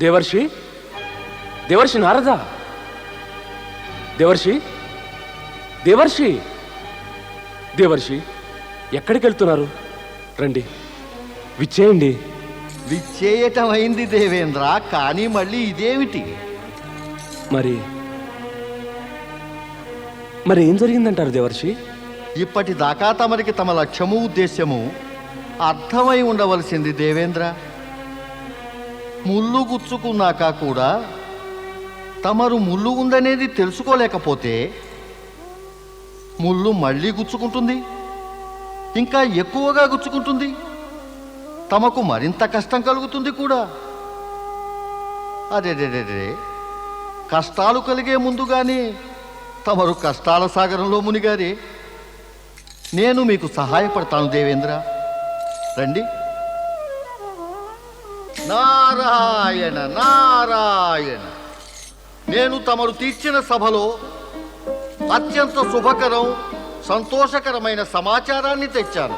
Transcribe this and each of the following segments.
దేవర్షి, దేవర్షి నారద, దేవర్షి, దేవర్షి, దేవర్షి, ఎక్కడికి వెళ్తున్నారు? రండి, విచ్చేయండి. విచ్చేయటం అయింది దేవేంద్ర, కానీ మళ్ళీ ఇదేమిటి? మరి మరి ఏం జరిగిందంటారు దేవర్షి? ఇప్పటిదాకా తమరికి తమ లక్ష్యము ఉద్దేశ్యము అర్థమై ఉండవలసింది దేవేంద్ర. ముళ్ళు గుచ్చుకున్నాక కూడా తమరు ముళ్ళు ఉందనేది తెలుసుకోలేకపోతే ముళ్ళు మళ్ళీ గుచ్చుకుంటుంది, ఇంకా ఎక్కువగా గుచ్చుకుంటుంది, తమకు మరింత కష్టం కలుగుతుంది కూడా. అదేదేదే, కష్టాలు కలిగే ముందుగానే తమరు కష్టాల సాగరంలో మునిగారే. నేను మీకు సహాయపడతాను దేవేంద్ర, రండి. నారాయణ నారాయణ, నేను తమరు తీర్చిన సభలో అత్యంత శుభకరం సంతోషకరమైన సమాచారాన్ని తెచ్చాను.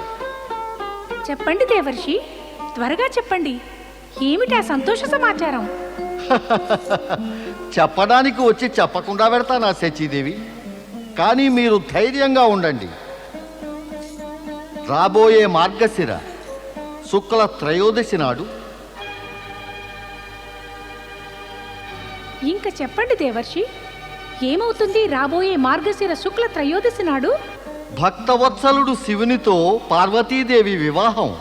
చెప్పండి దేవర్షి, త్వరగా చెప్పండి. ఏమిటా సంతోష సమాచారం? చెప్పడానికి వచ్చి చెప్పకుండా పెడతానా శచీదేవి? కానీ మీరు ధైర్యంగా ఉండండి. రాబోయే మార్గశిర శుక్ల త్రయోదశి నాడు ఇంకా చెప్పండి దేవర్షి, ఏమవుతుంది రాబోయే మార్గశిర శుక్ల త్రయోదశి నాడు? భక్తవత్సలుడు శివునితో పార్వతీదేవి వివాహం.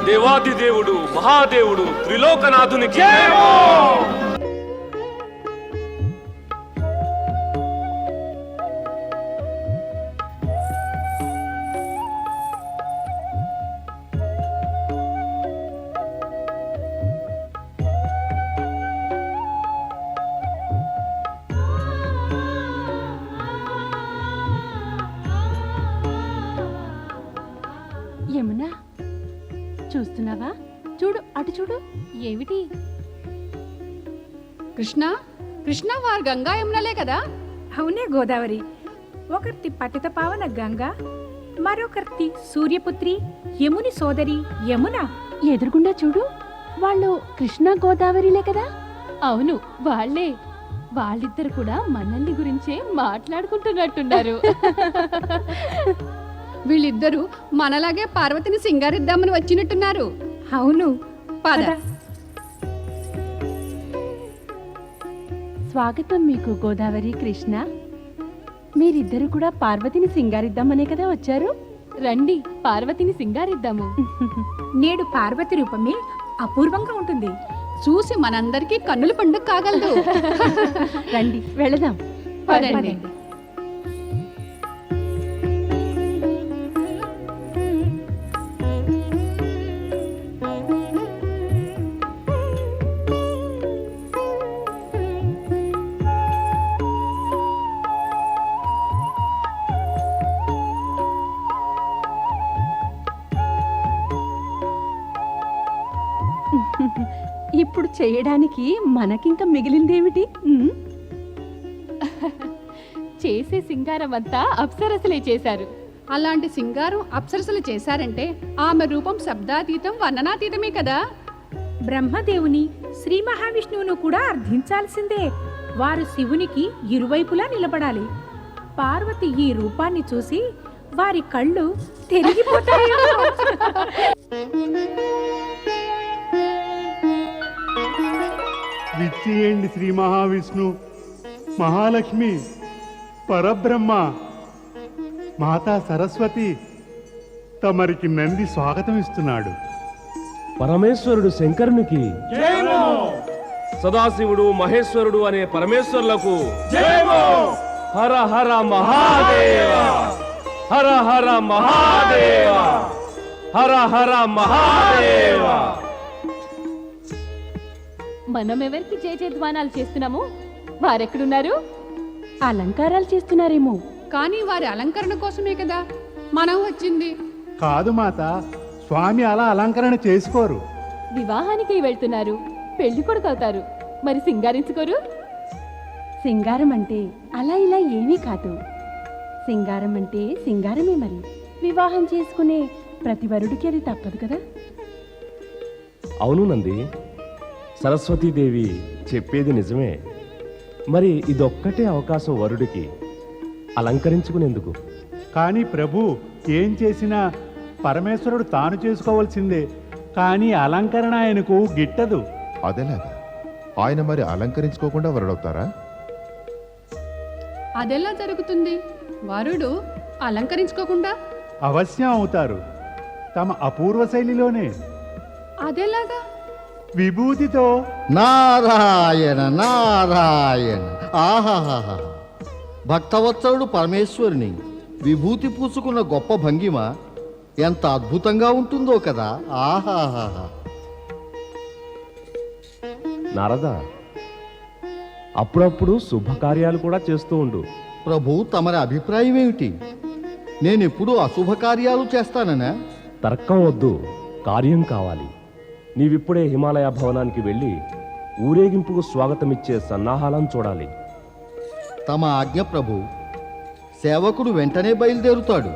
దేవాది దేవుడు మహాదేవుడు త్రిలోకనాథునికి యమునా, చూస్తున్నావా? చూడు, అటు చూడు. ఏమిటి? కృష్ణ, కృష్ణ వారు గంగా యమునలే కదా? అవునే గోదావరి. ఒకరిది పతిత పావన గంగా, మరొకరిది సూర్యపుత్రి యముని సోదరి యమున. ఎదురుగుండా చూడు, వాళ్ళు కృష్ణ గోదావరిలే కదా? అవును, వాళ్ళే. వాళ్ళిద్దరు కూడా మనల్ని గురించే మాట్లాడుకుంటున్నట్టున్నారు. వీళ్ళిద్దరూ మనలాగే పార్వతిని సింగారిద్దామని వచ్చినట్టున్నారు. అవును, పద. స్వాగతం మీకు గోదావరి, కృష్ణ. మీరిద్దరు కూడా పార్వతిని సింగారిద్దామనే కదా వచ్చారు? రండి, పార్వతిని సింగారిద్దాము. నేడు పార్వతి రూపమే అపూర్వంగా ఉంటుంది. చూసి మనందరికీ కన్నుల పండుగ కాగలదు. రండి, వెళదాం. పదండి. ఇప్పుడు చేయడానికి మనకింక మిగిలిందేమిటి? చేసే సింగారం అంతా అప్సరసలే చేశారు. అలాంటి సింగారం అప్సరసలు చేశారంటే ఆమె రూపం శబ్దాతీతం వర్ణనాతీతమే కదా. బ్రహ్మదేవుని శ్రీ మహావిష్ణువును కూడా అర్థించాల్సిందే. వారు శివునికి ఇరువైపులా నిలబడాలి. పార్వతి ఈ రూపాన్ని చూసి వారి కళ్ళు తిరిగిపోతాయి. విచ్చేయండి శ్రీ మహావిష్ణు, మహాలక్ష్మి, పరబ్రహ్మ, మాతా సరస్వతి. తమరికి నంది స్వాగతం ఇస్తున్నాడు. పరమేశ్వరుడు శంకరునికి, సదాశివుడు మహేశ్వరుడు అనే పరమేశ్వరులకు హర హర మహాదేవ, హర హర మహాదేవ, హర హర మహాదేవ. మనం ఎవరికి జయజయధ్వానాలు చేస్తున్నాము? వారెక్కడున్నారు? అలంకారాలు చేస్తున్నారేమో. కానీ వారి అలంకరణ కోసమే కదా మనం వచ్చింది. కాదు మాత, స్వామి అలా అలంకరణ చేసుకోరు. వివాహానికి వెళ్తున్నారు, పెళ్లి కొడుకు అవుతారు, మరి సింగారించుకోరు? సింగారం అంటే అలా ఇలా ఏమీ కాదు. సింగారం అంటే సింగారమే. మరి వివాహం చేసుకునే ప్రతి వరుడికి అది తప్పదు కదా. అవును నంది, సరస్వతీదేవి చెప్పేది నిజమే. మరి ఇదొక్కటే అవకాశం వరుడికి అలంకరించుకునేందుకు. కానీ ప్రభు ఏం చేసినా పరమేశ్వరుడు తాను చేసుకోవాల్సిందే. కానీ అలంకరణ ఆయనకు గిట్టదు. అదేలాగా ఆయన మరి అలంకరించుకోకుండా వరడవుతారా? అదెలా జరుగుతుంది? వరుడు అలంకరించుకోకుండా? అవశ్యం అవుతారు, తమ అపూర్వ శైలిలోనే, అదెలాగా? విభూతితో. నారాయణ నారాయణ, ఆహాహా! భక్తవత్సలుడు పరమేశ్వరుని విభూతి పూసుకున్న గొప్ప భంగిమ ఎంత అద్భుతంగా ఉంటుందో కదా. ఆహాహా! నారద, అప్పుడప్పుడు శుభకార్యాలు కూడా చేస్తూ ఉండు. ప్రభు, తమరి అభిప్రాయం ఏమిటి? నేనెప్పుడు అశుభకార్యాలు చేస్తాననా? తర్కం వద్దు, కార్యం కావాలి. నీవిప్పుడే హిమాలయ భవనానికి వెళ్ళి ఊరేగింపుకు స్వాగతమిచ్చే సన్నాహాలను చూడాలి. తమ ఆజ్ఞ ప్రభు. సేవకుడు వెంటనే బయలుదేరుతాడు.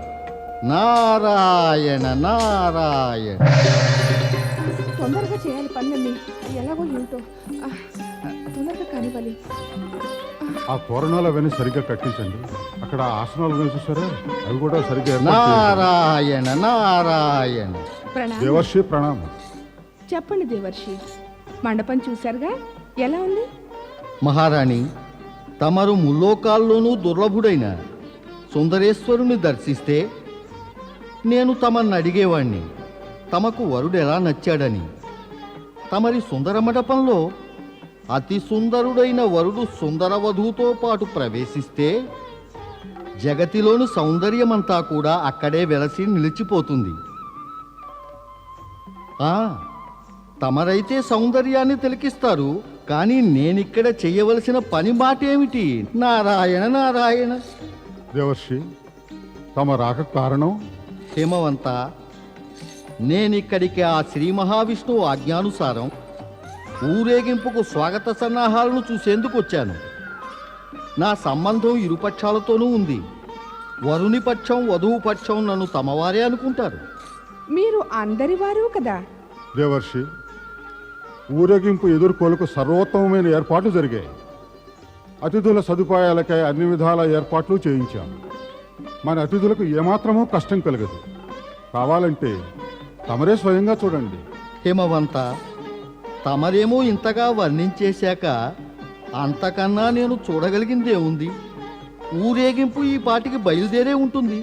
నారాయణ నారాయణ. తొందరగా చేయాలి పనులన్నీ. ఎలాగో ఏమిటో తొందరగా కానివ్వాలి. ఆ తోరణాలు అవన్నీ సరిగ్గా కట్టించండి. అక్కడ ఆసనాలు ఉన్నాయి చూసారా, అవి కూడా సరిగ్గా ఏర్పాటు చేయండి. నారాయణ నారాయణ. ప్రణామం. దేవర్షి ప్రణామం. చెప్పండి దేవర్షి, మండపం చూశారుగా, ఎలా ఉంది? మహారాణి, తమరు ముల్లోకాల్లోనూ దుర్లభుడైన సుందరేశ్వరుని దర్శిస్తే నేను తమను అడిగేవాణ్ణి తమకు వరుడు ఎలా నచ్చాడని. తమరి సుందర మండపంలో అతి సుందరుడైన వరుడు సుందర వధువుతో పాటు ప్రవేశిస్తే జగతిలోని సౌందర్యమంతా కూడా అక్కడే వెలసి నిలిచిపోతుంది. తమరైతే సౌందర్యాన్ని తిలకిస్తారు, కానీ నేనిక్కడ చెయ్యవలసిన పని మాట ఏమిటి? నారాయణ నారాయణ. దేవర్షి, తమ రాక కారణం? హిమవంత, నేనిక్కడికి ఆ శ్రీ మహావిష్ణువు ఆజ్ఞానుసారం ఊరేగింపుకు స్వాగత సన్నాహాలను చూసేందుకు వచ్చాను. నా సంబంధం ఇరుపక్షాలతోనూ ఉంది. వరుని పక్షం వధువు పక్షం నన్ను తమవారే అనుకుంటారు. మీరు అందరి వారు కదా. దేవర్షి, ఊరేగింపు ఎదుర్కోలకు సర్వోత్తమమైన ఏర్పాట్లు జరిగాయి. అతిథుల సదుపాయాలకై అన్ని విధాల ఏర్పాట్లు చేయించాం. మన అతిథులకు ఏమాత్రమూ కష్టం కలగదు. కావాలంటే తమరే స్వయంగా చూడండి. హిమవంత, తమరేమో ఇంతగా వర్ణించేశాక అంతకన్నా నేను చూడగలిగిందేముంది? ఊరేగింపు ఈ పాటికి బయలుదేరే ఉంటుంది.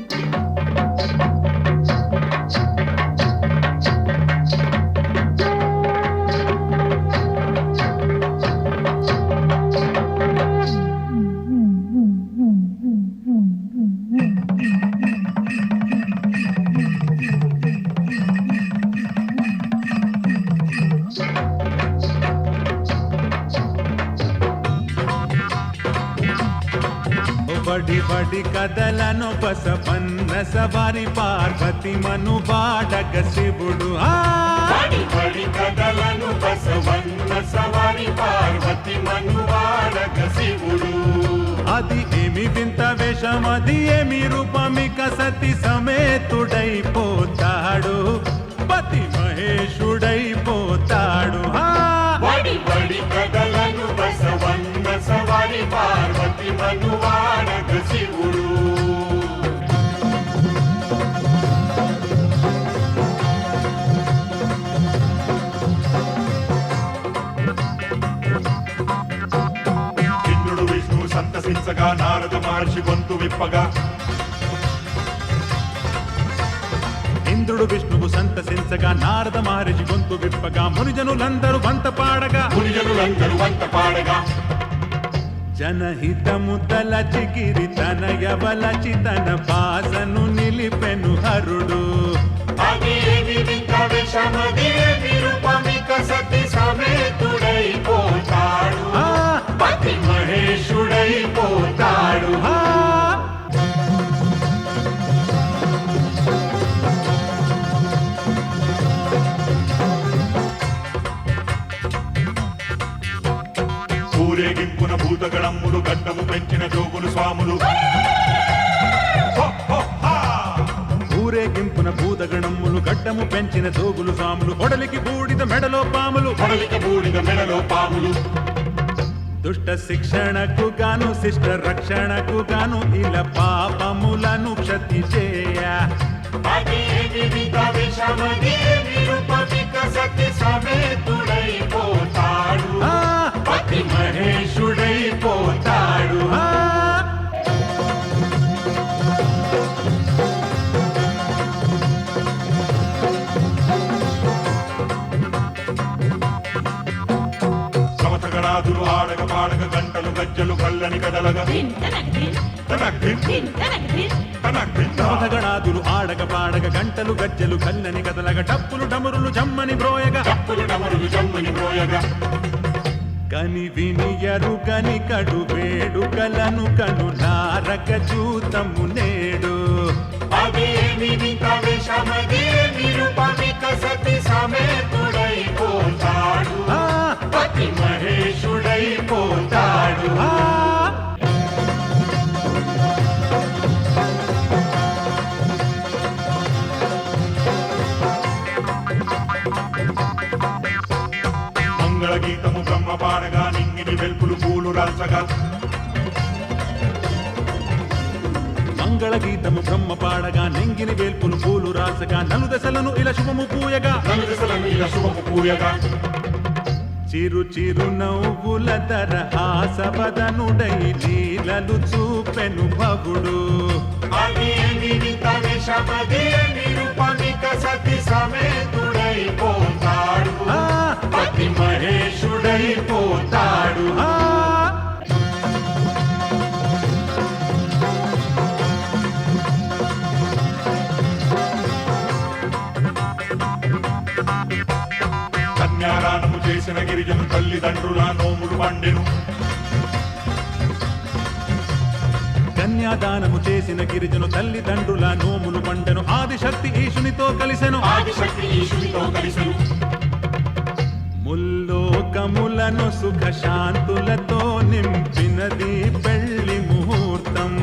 బడి బడి కదలను బసవన్న సవారి పార్వతి మను బాడగ శివుడు. బడి బడి కదలను బసవన్న సవారి పార్వతి మను బాడగ శివుడు. అది ఏమి వింత వేషం, అది ఏమి రూపమిక సతి సమేతుడైపోతాడు, పతి మహేశుడైపోతాడు. బడి బడి కదలను బసవన్న సవారి పార్వతి మనువాడగ శివుడు. ఇంద్రుడు విష్ణువు సంతసించగా నారద మహర్షి గొంతు విప్పగా. ఇంద్రుడు విష్ణువు సంతసించగా నారద మహర్షి గొంతు విప్పగా. మునిజనులందరూ వంత పాడగా జనహితము తలచి గిరి తనయవలచి తన బాసను నిలిపెను హరుడు. పతి మహేశుడైపోతాడు. ఊరేగింపున భూతగణమ్ములు గడ్డము పెంచిన జోగులు స్వాములు. ఊరేగింపున భూతగణమ్ములు పెంచిన జోగులు స్వాములు ఒడలికి బూడిద మెడలో పాములు కొడలికి బూడిద మెడలో పాములు. దుష్ట శిక్షణకు గాను శిష్ట రక్షణకు గాను ఇలా పాపములను క్షతి చేయ అదేమి విషమదేమి రూపవికసతి సమేతుడైపోతాడు. పతి మహేశుడైపోతాడు. సమతగణాదులు ఆడగ పాడగ గంటలు గజ్జలు కళ్ళని కదలగా గణాదులు ఆడగ పాడగ గంటలు గజ్జలు కల్లని కదలగ టప్పులు డమరులు జమ్మని బ్రోయగా తప్పులు డమరులు జమ్ముని బ్రోయగా కని వినియరు కని కడు వేడుకలను కను నారక చూతము నేడు అదేమి విషమదేమి రూపవికసతి సమేతుడైపోతాడు. పతి మహేశుడైపోతాడు. మంగళ గీతము బ్రహ్మ పాడగా నింగిని వెల్పులు పూలు రాల్చగా మంగళ గీతము బ్రహ్మ పాడగా నెంగిని వేల్పులు పూలు రాసగా నలుదశలను ఇలా శుభము పూయగా నలుదిశలను ఇలా శుభము పూయగా చిరు చిరు నవ్వుల దరహాసవదనుడై లీలలు చూపెను భవుడు అదేమి విషమదేమి రూపవికసతి సమేతుడైపోతాడు. పతి మహేశుడైపోతాడు. కన్యాదానము చేసిన గిరిజను తల్లిదండ్రుల నోములు పండెను. కన్యాదానము చేసిన గిరిజను తల్లిదండ్రుల నోములు పండెను ఆదిశక్తి ఈశునితో కలిసెను ఆదిశక్తి ఈశునితో కలిసెను. ముల్లోకములను సుఖ శాంతులతో నింపినది పెళ్లి ముహూర్తం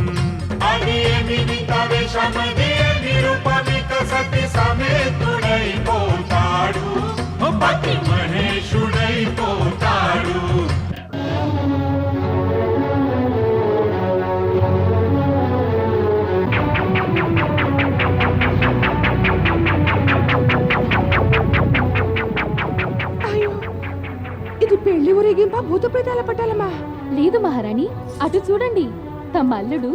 అదేమి విషమదేమి రూపవికసతి సమేతుడైపోతాడు. పతి మహేశుడైపోతాడు. అయ్యో, ఇది పెళ్లి ఊరేగింప భూత ప్రేతాల పట్టాలమ్మా? లేదు మహారాణి, అటు చూడండి. తమ అల్లుడు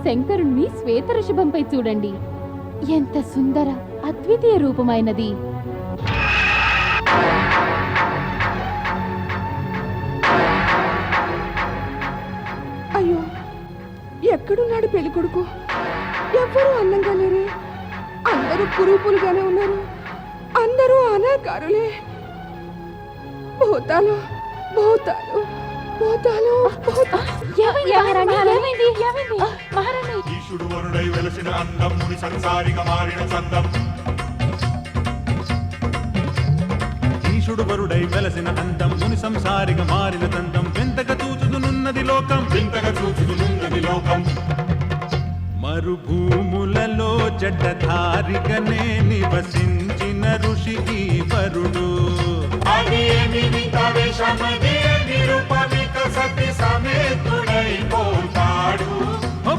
శంకరుణ్ణి శ్వేత ఋషభంపై చూడండి. ఎంత సుందర అద్వితీయ రూపమైనది. అయ్యో, ఎక్కడున్నాడు పెళ్లి కొడుకు? ఎవ్వరూ అందంగా లేరే. అందరూ కురూపులుగానే ఉన్నారు. అందరూ అనాకారులే. భూతాలు భూతాలు భూతాలు భూతాలు. ఈశుడు వరుడై వెలసిన అందం ముని సంసారిగా మారిన సందం. ఈశుడు వరుడై వెలసిన అందం ముని సంసారిగా మారిన దంతం వింతగా చూచుతున్నది లోకం వింతగా చూచుతున్నది లోకం. మరుభూములలో జడ్డధారిగనే నివసించిన ఋషి ఈ వరుడు అదేమి విషమదేమి రూపవికసతి సమేతుడైపోతాడు.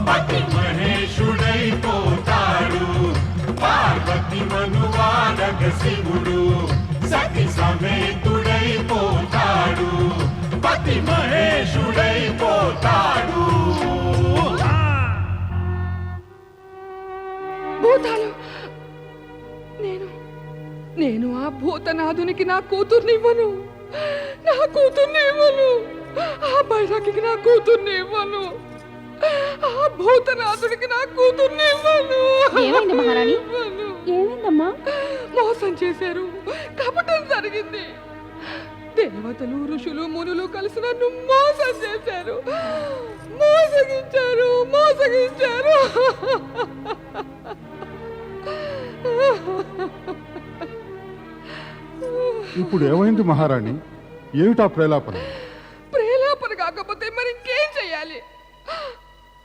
పతి మహేశుడైపోతాడు. పార్వతి మనువాడగ శివుడు సతి సమేతుడైపోతాడు. పతి మహేశుడైపోతాడు. భూతాలు. నేను ఆ భూతనాథునికి నా కూతుర్నివ్వను. నా కూతుర్నివ్వను. ఆ బైరాకి నా కూతుర్నివ్వను. ఆ భూతనాథుడికి నా కూతుర్నివ్వను. ఏమైంది మహారాణి? ఇవ్వను. ఏమైందమ్మా? మోసం చేశారు. కపటం జరిగింది. దేవతలు ఋషులు మునులు కలిసి నన్ను మోసం చేశారు. మోసగించారు. మోసగించారు. ఇప్పుడు ఏమైంది మహారాణి? ఏమిటా ప్రేలాపన? ప్రేలాపన కాకపోతే మరి ఇంకేం చెయ్యాలి?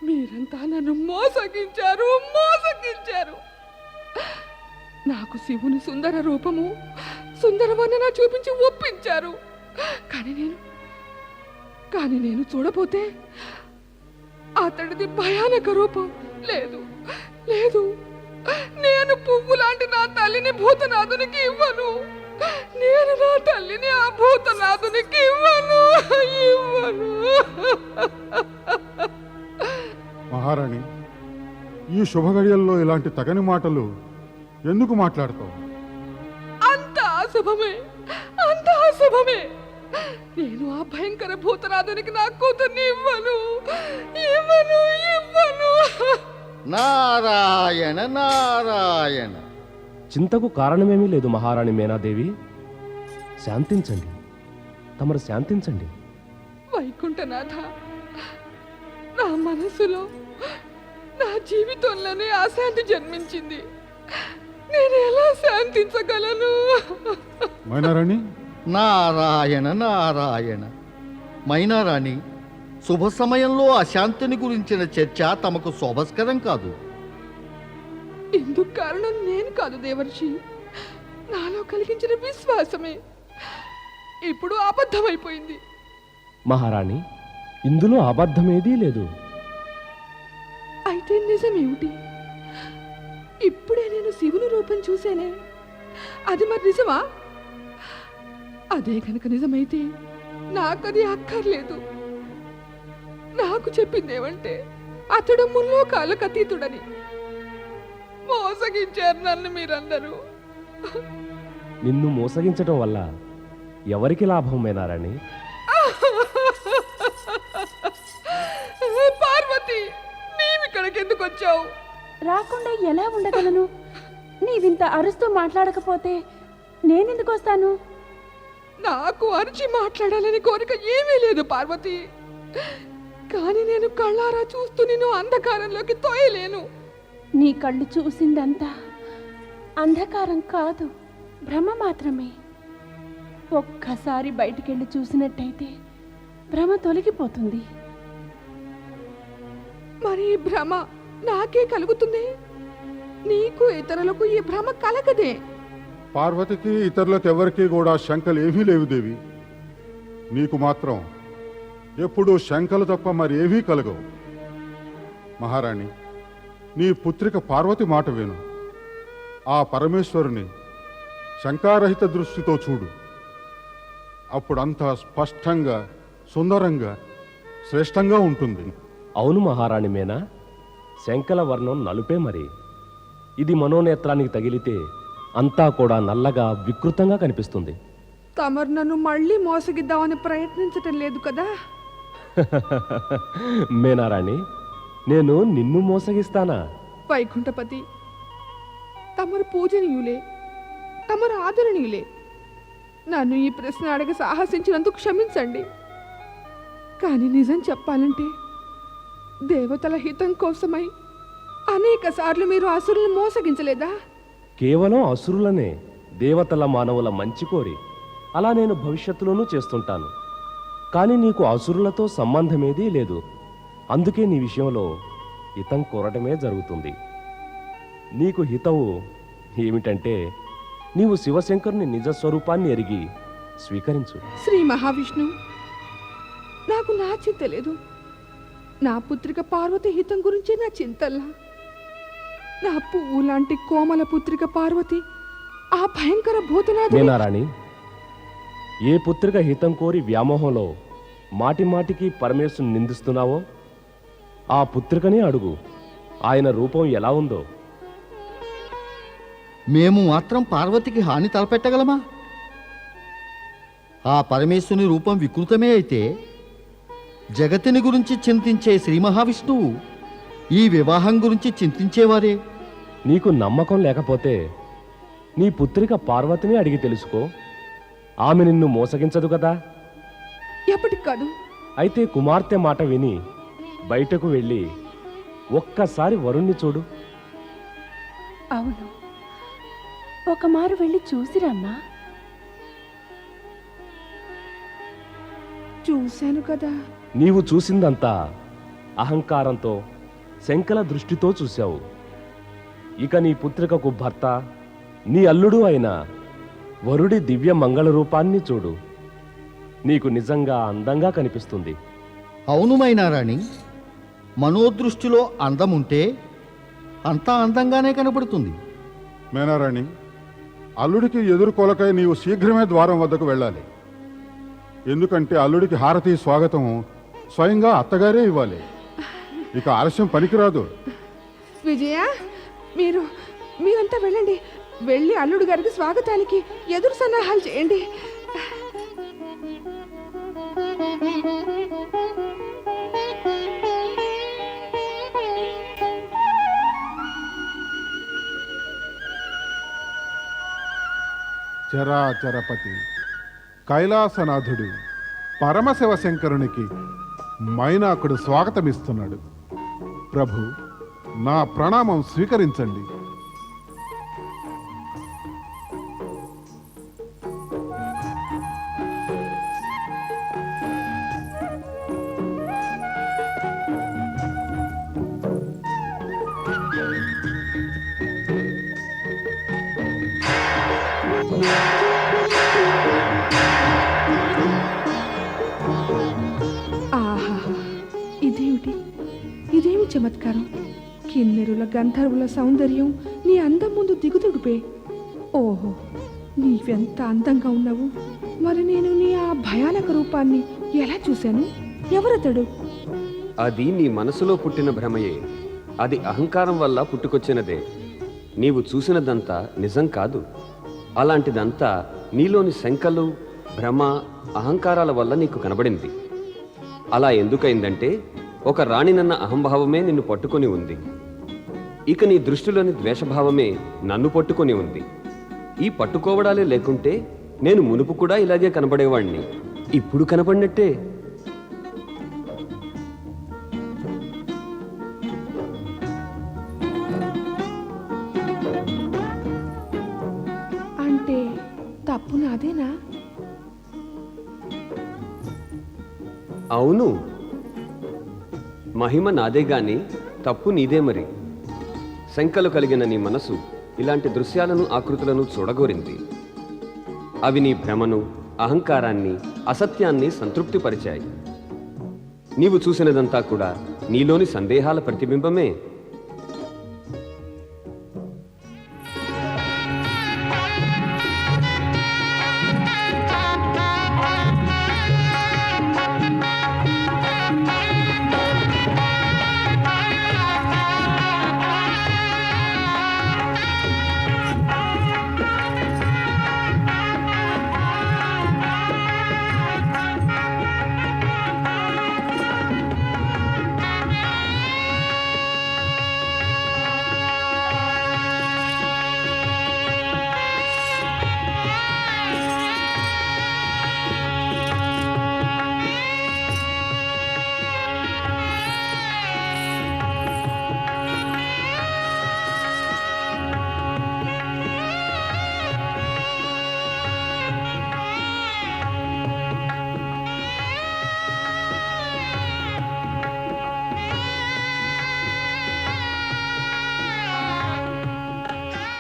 మీరంతా నన్ను మోసగించారు. మోసగించారు. నాకు శివుని సుందర రూపము సుందర వర్ణన చూపించి ఒప్పించారు. కానీ నేను చూడబోతే అతడిది భయానక రూపం. లేదు లేదు, నేను పువ్వు లాంటి నా తల్లిని భూతనాథునికి ఇవ్వను. నేను నా తల్లిని ఆ భూతనాథునికి ఇవ్వను. మహారాణి, ఈ శుభగడియల్లో ఇలాంటి తగని మాటలు ఎందుకు మాట్లాడతావు? అంత అశుభమే. నేను ఆ భయంకర భూతనాథునికి నా కూతుర్ని ఇవ్వను. నారాయణ నారాయణ. చింతకు కారణమేమీ లేదు మహారాణి మేనాదేవి. శాంతించండి, తమరు శాంతించండి. వైకుంఠనాథ, నా మనసులో నా జీవితంలోనే అశాంతి జన్మించింది. నేను ఎలా శాంతించగలను? మైనారాణి, నారాయణ నారాయణ. మైనారాణి, శుభ సమయంలో అశాంతిని గురించిన చర్చ తమకు శోభస్కరం కాదు. ఇందుకు కారణం నేను కాదు దేవర్షి, నాలో కలిగించిన విశ్వాసమే ఇప్పుడు అబద్ధమైపోయింది. మహారాణి, ఇందులో అబద్ధమేదీ లేదు. అయితే నిజమేమిటి? ఇప్పుడే నేను శివుని రూపం చూసేనే, అది మరి నిజమా? అదే కనుక నిజమైతే నాకది అక్కర్లేదు. నాకు చెప్పిందేమంటే అతడు ముల్లోకాలకు అతీతుడని. మోసగించారు నన్ను మీరందరూ. నిన్ను మోసగించటం వల్ల ఎవరికి లాభం మేనారాణి? పార్వతి, నీవిక్కడికి ఎందుకు వచ్చావు? రాకుండా ఎలా ఉండగలను? నీవింత అరుస్తూ మాట్లాడకపోతే నేనెందుకు వస్తాను? నాకు అరిచి మాట్లాడాలని కోరిక ఏమీ లేదు పార్వతి. కానీ నేను కళ్ళారా చూస్తూ నిన్ను అంధకారంలోకి తోయలేను. నీ కళ్ళు చూసిందంతా అంధకారం కాదు, భ్రమ మాత్రమే. ఒక్కసారి బయటికెళ్ళి చూసినట్టయితే భ్రమ తొలగిపోతుంది. మరి ఈ భ్రమ నాకే కలుగుతుంది, నీకు ఇతరులకు ఈ భ్రమ కలగదే. పార్వతికి ఇతరులకు ఎవరికీ కూడా శంకలు ఏమీ లేవు దేవి. నీకు మాత్రం ఎప్పుడూ శంకలు తప్ప మరి ఏవీ కలగవు. మహారాణి, నీ పుత్రిక పార్వతి మాట విను. ఆ పరమేశ్వరుని శంకారహిత దృష్టితో చూడు. అప్పుడంతా స్పష్టంగా, సుందరంగా, శ్రేష్టంగా ఉంటుంది. అవును మహారాణి మేనా, శంకల వర్ణం నలుపే మరి. ఇది మనోనేత్రానికి తగిలితే అంతా కూడా నల్లగా వికృతంగా కనిపిస్తుంది. తమరు నన్ను మళ్ళీ మోసగిద్దామని ప్రయత్నించటం లేదు కదా? మేనారాణి, నేను నిన్ను మోసగిస్తానా? వైకుంఠపతి, తమరు పూజనీయులే, తమరు ఆదరణీయులే. నన్ను ఈ ప్రశ్న అడగ సాహసించినందుకు క్షమించండి. కానీ నిజం చెప్పాలంటే దేవతల హితం కోసమై అనేక సార్లు మీరు అసురులను మోసగించలేదా? కేవలం అసురులనే, దేవతల మానవుల మంచి కోరి అలా నేను భవిష్యత్తులోనూ చేస్తుంటాను. కానీ నీకు అసురులతో సంబంధమేదీ లేదు. అందుకే నీ విషయంలో హితం కోరటమే జరుగుతుంది. నీకు హితవు ఏమిటంటే నీవు శివశంకరుని నిజస్వరూపాన్ని ఎరిగి స్వీకరించు. శ్రీ మహావిష్ణు, నాకు నా చింత లేదు. నా పుత్రిక పార్వతి హితం గురించి నా చింతల్లా. నా పువ్వు లాంటి కోమల పుత్రిక పార్వతి ఆ భయంకర భూతనాథుని మేనారాణి, ఏ పుత్రిక హితం కోరి వ్యామోహంలో మాటి మాటికి పరమేశ్వరుని నిందిస్తున్నావో ఆ పుత్రికనే అడుగు, ఆయన రూపం ఎలా ఉందో. మేము మాత్రం పార్వతికి హాని తలపెట్టగలమా? ఆ పరమేశ్వరుని రూపం వికృతమే అయితే జగతిని గురించి చింతించే శ్రీ మహావిష్ణువు ఈ వివాహం గురించి చింతించేవారే. నీకు నమ్మకం లేకపోతే నీ పుత్రిక పార్వతిని అడిగి తెలుసుకో. ఆమె నిన్ను మోసగించదు కదా. ఎప్పటికి కాదు. అయితే కుమార్తె మాట విని బయటకు వెళ్ళి ఒక్కసారి వరుణ్ణి చూడు. అవును, ఒక మారు వెళ్ళి చూసిరమ్మా. చూశాను కదా. నీవు చూసిందంతా అహంకారంతో, శంకల దృష్టితో చూశావు. ఇక నీ పుత్రికకు భర్త, నీ అల్లుడు అయిన వరుడి దివ్య మంగళ రూపాన్ని చూడు. నీకు నిజంగా అందంగా కనిపిస్తుంది. అవును మైనారాణి, మనోదృష్టిలో అందముంటే అంతా అందంగానే కనబడుతుంది. మేనారాణి, అల్లుడికి ఎదుర్కోలకై నీవు శీఘ్రమే ద్వారం వద్దకు వెళ్ళాలి. ఎందుకంటే అల్లుడికి హారతి స్వాగతం స్వయంగా అత్తగారే ఇవ్వాలి. ఇక ఆలస్యం పనికిరాదు. విజయ, మీరంతా వెళ్ళండి. వెళ్ళి అల్లుడు గారికి స్వాగతానికి ఎదురు సన్నాహాలు చేయండి. చరాచరపతి కైలాసనాథుడు పరమశివశంకరునికి మైనాకుడు స్వాగతమిస్తున్నాడు. ప్రభు, నా ప్రణామం స్వీకరించండి. ఆహా, ఇదేమి చమత్కారం! కిన్నెరుల గంధర్వుల సౌందర్యం నీ అందం ముందు దిగుతుడిపే. ఓహో, నీవెంత అందంగా ఉన్నావు! మరి నేను నీ ఆ భయానక రూపాన్ని ఎలా చూశాను? ఎవరతడు? అది నీ మనసులో పుట్టిన భ్రమయే. అది అహంకారం వల్ల పుట్టుకొచ్చినదే. నీవు చూసినదంతా నిజం కాదు. అలాంటిదంతా నీలోని శంకలు, భ్రమ, అహంకారాల వల్ల నీకు కనబడింది. అలా ఎందుకైందంటే ఒక రాణినన్న అహంభావమే నిన్ను పట్టుకొని ఉంది. ఇక నీ దృష్టిలోని ద్వేషభావమే నన్ను పట్టుకొని ఉంది. ఈ పట్టుకోవడాలే లేకుంటే నేను మునుపు కూడా ఇలాగే కనబడేవాణ్ణి. ఇప్పుడు కనబడినట్టే. అంటే తప్పు నాదేనా? అవును, మహిమ నాదే గాని తప్పు నీదే. మరి శంకలు కలిగిన నీ మనసు ఇలాంటి దృశ్యాలను, ఆకృతులను చూడగోరింది. అవి నీ భ్రమను, అహంకారాన్ని, అసత్యాన్ని సంతృప్తిపరిచాయి. నీవు చూసినదంతా కూడా నీలోని సందేహాల ప్రతిబింబమే.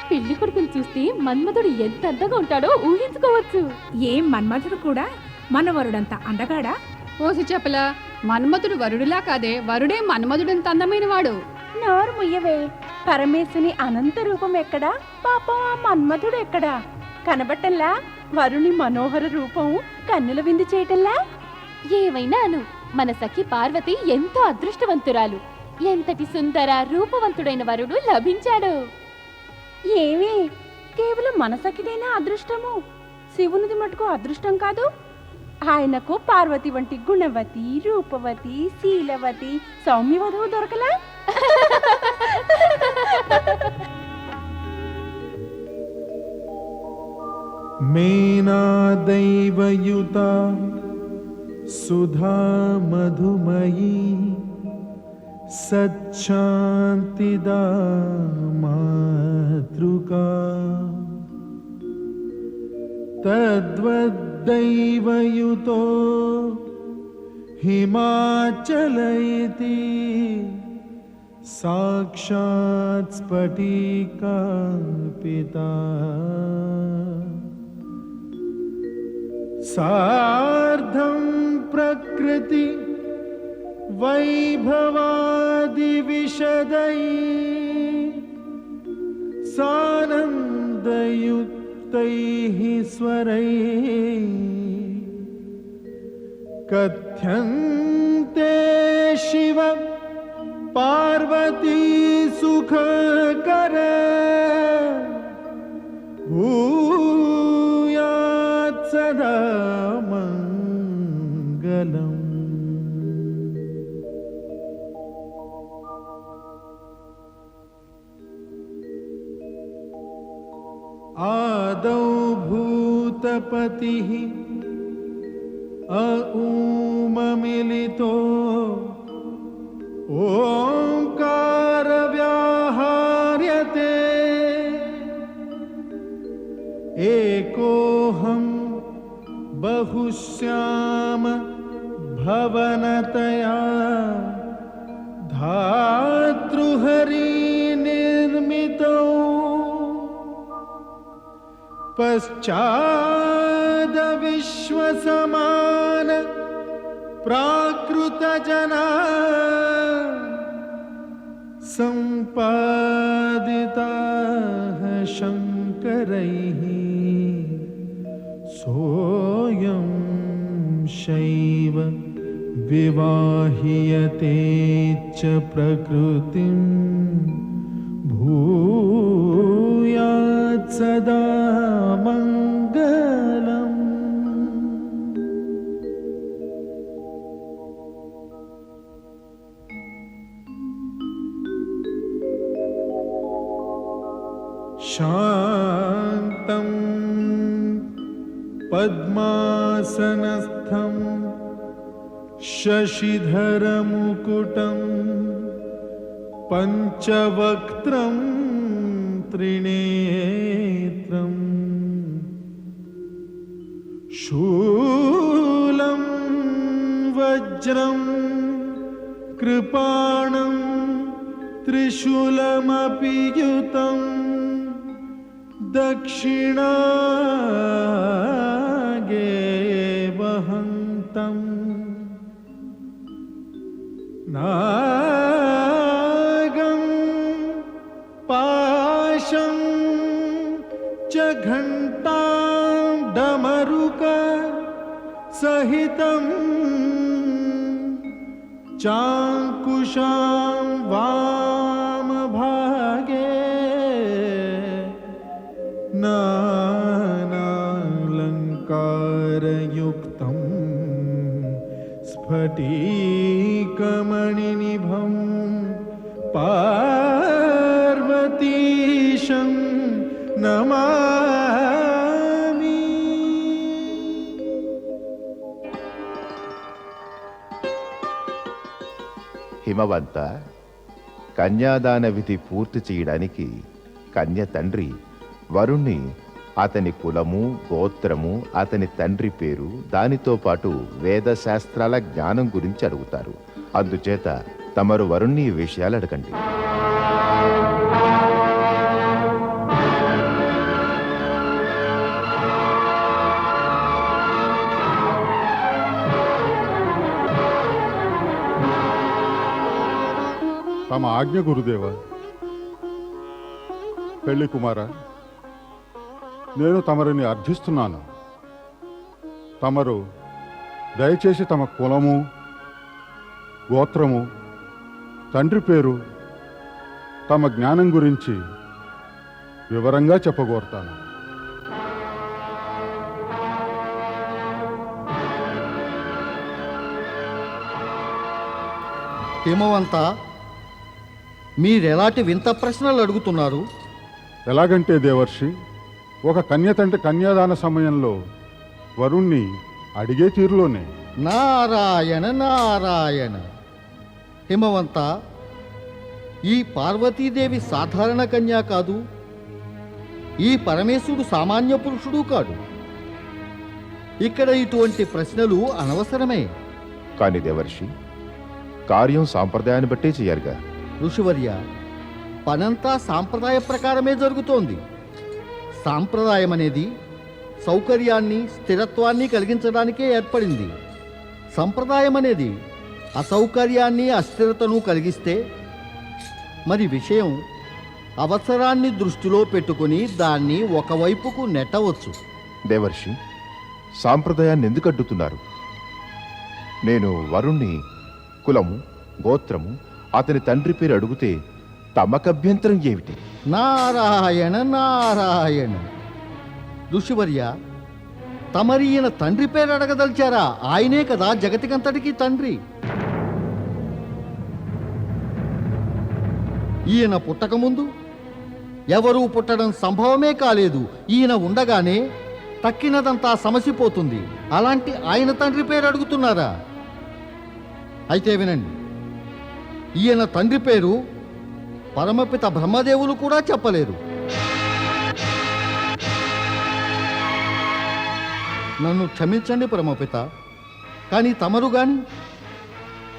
పెళ్లి కొడుకుని చూస్తే మన్మధుడు ఎంత అందంగా ఉంటాడో ఊహించుకోవచ్చు. ఏం మన్మధుడు కూడా మనవరుడంత అందగాడా? ఓసి చెప్పలా, మన్మధుడు వరుడులా కాదే, వరుడే మన్మధుడంత అందమైన వాడు. నోరు ముయ్యవే. పరమేశుని అనంత రూపం ఎక్కడా? పాపం ఆ మన్మధుడు ఎక్కడా? కనబట్టల్లా వరుని మనోహర రూపం కన్నుల విందు చేయటల్లా? ఏమైనాను మన సఖి పార్వతి ఎంతో అదృష్టవంతురాలు. ఎంతటి సుందర రూపవంతుడైన వరుడు లభించాడు. ఏమి కేవలం మనసకిదేనా అదృష్టము? శివునిది మటుకు అదృష్టం కాదు. ఆయనకు పార్వతి వంటి గుణవతి, రూపవతి, శీలవతి, సౌమ్యవధువు దొరకలా? మేనా దైవయుత సుధా మధుమయీ సచ్చాంతిదా మాతృకా తద్వద్దైవయుతో హిమాచల ఇతి साक्षात् स्फटिकापिता सार्धं प्रकृति वैभवादिविशदै सानन्दयुक्तैः स्वरैः कथ्यन्ते शिव पार्वती सुखकर भूयात् सदा मङ्गलम्। आदौ भूतपतिः अऊममिलितो ओंकार व्याहार्यते एकोऽहं बहुश्याम भवनतया धातृहरि निर्मितौ पश्चाद विश्वसमान प्राकृतजना सम्पादिताः शङ्करैः सोऽयं शैव विवाह्यते च प्रकृतिं भूयात् सदा मङ्गलम्। शान्तं पद्मासनस्थं शशिधरमुकुटं पञ्चवक्त्रं त्रिनेत्रं शूलं वज्रं कृपाणं त्रिशूलमपि युतं दक्षिणागे वहन्तम् नागं पाशं च घण्टां डमरुक सहितं चाङ्कुशां वामभागे नानालङ्कारयुक्तं स्फटिकमणिनिभं पार्वतीशं नमामि। హిమవంత కన్యాదాన విధి పూర్తి చేయడానికి కన్య తండ్రి వరుణ్ణి అతని కులము, గోత్రము, అతని తండ్రి పేరు, దానితో పాటు వేదశాస్త్రాల జ్ఞానం గురించి అడుగుతారు. అందుచేత తమరు వరుణ్ణి ఈ విషయాలు అడగండి. తమ ఆజ్ఞ గురుదేవ. పెళ్లి కుమార, నేను తమరిని అర్థిస్తున్నాను. తమరు దయచేసి తమ కులము, గోత్రము, తండ్రి పేరు, తమ జ్ఞానం గురించి వివరంగా చెప్పగోరుతాను. హిమవంత, మీరెలాంటి వింత ప్రశ్నలు అడుగుతున్నారు? ఎలాగంటే దేవర్షి, ఒక కన్య తండ్రి కన్యాదాన సమయంలో వరుణ్ణి అడిగే తీరులోనే. నారాయణ నారాయణ. హిమవంత, ఈ పార్వతీదేవి సాధారణ కన్యా కాదు, ఈ పరమేశుడు సామాన్య పురుషుడు కాడు. ఇక్కడ ఇటువంటి ప్రశ్నలు అనవసరమే. కాని దేవర్షి, కార్యం సాంప్రదాయాన్ని బట్టే చేయాలిగా. ఋషివర్య, పనంతా సాంప్రదాయ ప్రకారమే జరుగుతోంది. సాంప్రదాయం అనేది సౌకర్యాన్ని, స్థిరత్వాన్ని కలిగించడానికే ఏర్పడింది. సంప్రదాయం అనేది అసౌకర్యాన్ని, అస్థిరతను కలిగిస్తే మరి విషయం అవసరాన్ని దృష్టిలో పెట్టుకుని దాన్ని ఒకవైపుకు నెట్టవచ్చు. దేవర్షి, సాంప్రదాయాన్ని ఎందుకు అడ్డుతున్నారు? నేను వరుణ్ణి కులము, గోత్రము, అతని తండ్రి పేరు అడిగితే తమకభ్యంతరం ఏమిటి? నారాయణ నారాయణ. ఋషివర్య, తమరి ఈయన తండ్రి పేరు అడగదలిచారా? ఆయనే కదా జగతికంతటికి తండ్రి. ఈయన పుట్టకముందు ఎవరూ పుట్టడం సంభవమే కాలేదు. ఈయన ఉండగానే తక్కినదంతా సమసిపోతుంది. అలాంటి ఆయన తండ్రి పేరు అడుగుతున్నారా? అయితే వినండి, ఈయన తండ్రి పేరు పరమపిత బ్రహ్మదేవులు కూడా చెప్పలేరు. నన్ను క్షమించండి పరమపిత, కానీ తమరు గాని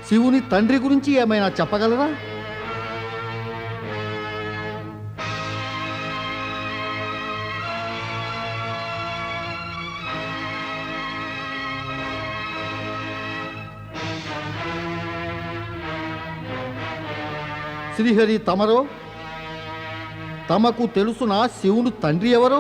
శివుని తండ్రి గురించి ఏమైనా చెప్పగలరా? శ్రీహరి తమరో? తమకు తెలుసునా శివుడు తండ్రి ఎవరో?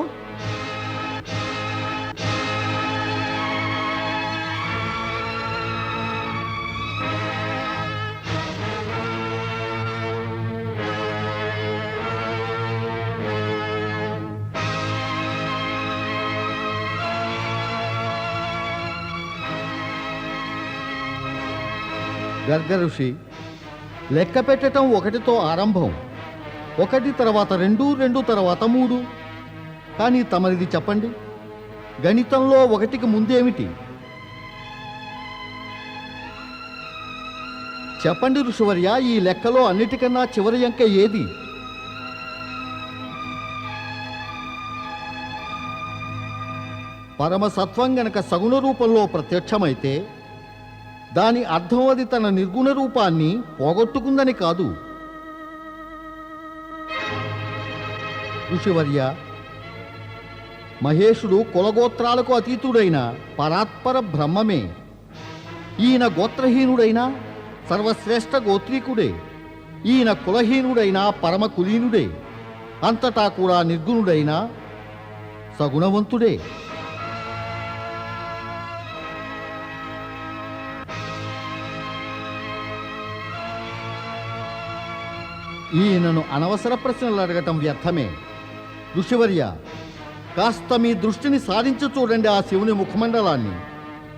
గర్గ ఋషి, లెక్క పెట్టడం 1తో ఆరంభం, 1 తర్వాత 2, 2 తర్వాత 3. కానీ తమరిది చెప్పండి, గణితంలో 1కి ముందేమిటి? చెప్పండి ఋషివర్య, ఈ లెక్కలో అన్నిటికన్నా చివరి అంకె ఏది? పరమసత్వం గనక సగుణ రూపంలో ప్రత్యక్షమైతే దాని అర్థం అది తన నిర్గుణ రూపాన్ని పోగొట్టుకుందని కాదు. ఋషివర్య, మహేశుడు కులగోత్రాలకు అతీతుడైన పరాత్పర బ్రహ్మమే. ఈయన గోత్రహీనుడైన సర్వశ్రేష్ఠ గోత్రీకుడే. ఈయన కులహీనుడైన పరమ కులీనుడే. అంతటా కూడా నిర్గుణుడైన సగుణవంతుడే. ఈయనను అనవసర ప్రశ్నలు అడగటం వ్యర్థమే. ఋషివర్య, కాస్త మీ దృష్టిని సాధించి చూడండి ఆ శివుని ముఖమండలాన్ని,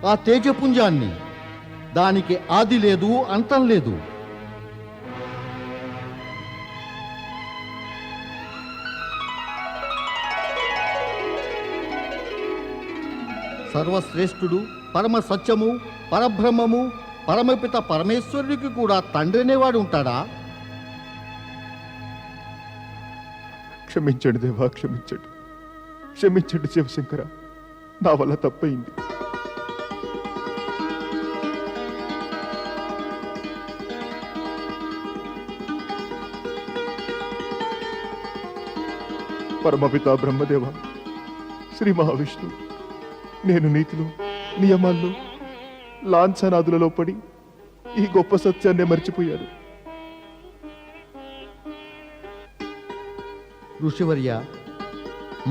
ఆ తేజపుంజాన్ని. దానికి ఆది లేదు, అంతం లేదు. సర్వశ్రేష్ఠుడు, పరమ సత్యము, పరబ్రహ్మము, పరమపిత పరమేశ్వరుడికి కూడా తండ్రి అనేవాడు ఉంటాడా? క్షమించండి దేవా, క్షమించండి, క్షమించండి శివశంకర, నా వల్ల తప్పయింది. పరమపిత బ్రహ్మదేవ, శ్రీ మహావిష్ణు, నేను నీతిలో, నియమాల్లో, లాంఛనాదులలో పడి ఈ గొప్ప సత్యాన్నే మర్చిపోయాను. ఋషివర్య,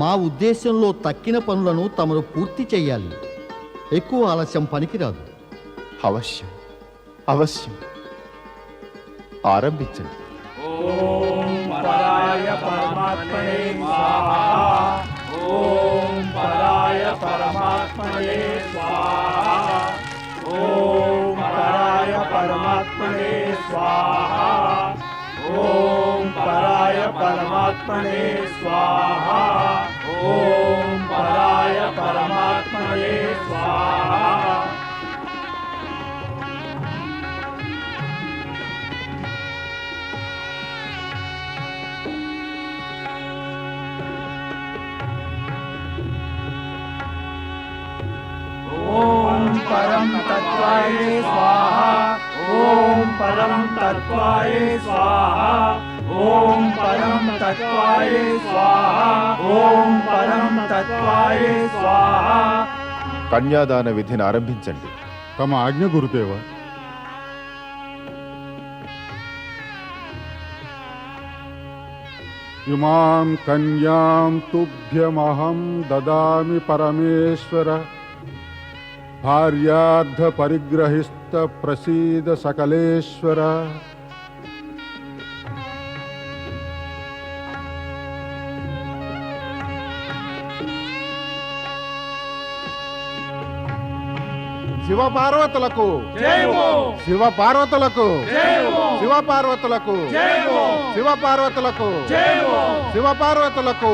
మా ఉద్దేశంలో తక్కిన పనులను తమరు పూర్తి చేయాలి. ఎక్కువ ఆలస్యం పనికిరాదు. అవశ్యం, అవశ్యం, ఆరంభించండి. ఓం పరాయ పరమాత్మనే స్వాహా. ఓం పరాయ పరమాత్మనే స్వాహా. ఓం పరాయ పరమాత్మనే స్వాహా. ఓం పరాయ పరమాత్మనే స్వాహా. ఓం పరాయ పరమాత్మనే స్వాహా. ఓం పరం తత్వాయ స్వాహా. ఓం పరం తత్వాయ స్వాహా ఓం పరం తత్వాయ స్వాహా ఓం పరం తత్వాయ స్వాహా. కన్యాదాన విధిని ఆరంభించండి. తమ ఆజ్ఞ గురుదేవ. ఇమాం కన్యాం తుభ్యమహం దదామి పరమేశ్వర భార్యార్థ పరిగ్రహిస్త ప్రసీద సకలేశ్వర. శివ పార్వతులకు శివ పార్వతులకు శివ పార్వతులకు శివ పార్వతులకు శివ పార్వతులకు